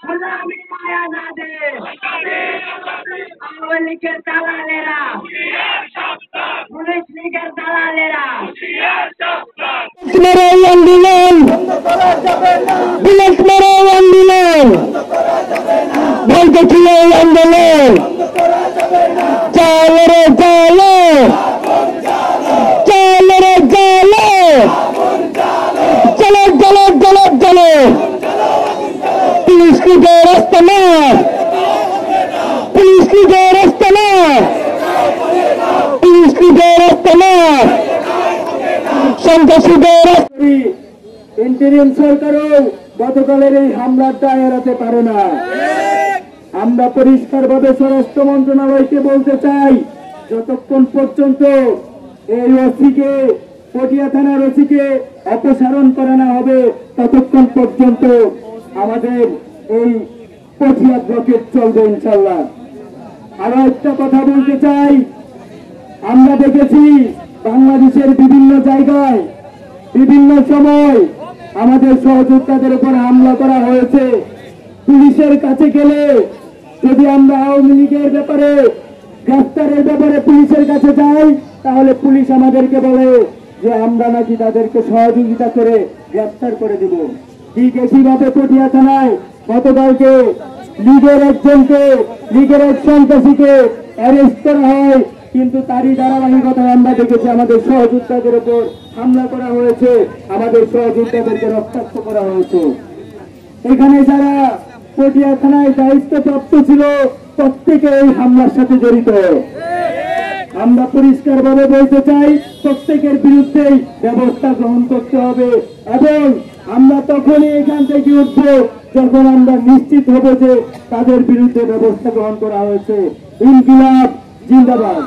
গোলামি মায়া না দে আওয়ামী লীগের দালালেরা, পুলিশ লীগের দালালেরা আন্দোলন পুলিশ মেরে আন্দোলন বলতে ছিল আন্দোলন চলো রে চলো চলো রে চলো চলো চলো চলো চলো पुलिस की रास्ता ना पुलिस की रास्ता ना पुलिस की रास्ता ना সন্ত্রাসীদের ইন্টারিম সরকারও গতকালের এই হামলাটা এড়াতে পারে না। আমরা পরিষ্কারভাবে স্বরাষ্ট্র মন্ত্রণালয়কে বলতে চাই, যতক্ষণ পর্যন্ত এই ওসিকে পটিয়া থানার ওসিকে অপসারণ করা না হবে ততক্ষণ পর্যন্ত আমাদের এই পটিয়া ব্লকেট চলবে ইনশাল্লাহ। আরো একটা কথা বলতে চাই, আমরা দেখেছি বাংলাদেশের বিভিন্ন জায়গায় বিভিন্ন সময় আমাদের সহযোদ্ধাদের উপর হামলা করা হয়েছে। পুলিশের কাছে গেলে যদি আমরা আওয়ামী লীগের ব্যাপারে গ্রেফতারের ব্যাপারে পুলিশের কাছে যাই তাহলে পুলিশ আমাদেরকে বলে যে আমরা নাকি তাদেরকে সহযোগিতা করে গ্রেফতার করে দিব। ঠিক একইভাবে পটিয়া থানায় গতকালকে লীগের একজনকে লীগের এক সন্ত্রাসীকে অ্যারেস্ট করা হয়, কিন্তু তারই ধারাবাহিকতায় আমরা দেখেছি আমাদের সহযোদ্ধাদের উপর হামলা করা হয়েছে, আমাদের সহযোদ্ধাদেরকে রক্তাক্ত করা হয়েছে। এখানে যারা পটিয়া থানায় দায়িত্বপ্রাপ্ত ছিল প্রত্যেকে এই হামলার সাথে জড়িত। আমরা পরিষ্কারভাবে বলতে চাই প্রত্যেকের বিরুদ্ধেই ব্যবস্থা গ্রহণ করতে হবে এবং আমরা তখনই এখান থেকে উঠব যখন আমরা নিশ্চিত হব যে তাদের বিরুদ্ধে ব্যবস্থা গ্রহণ করা হয়েছে। ইনকিলাব জিন্দাবাদ।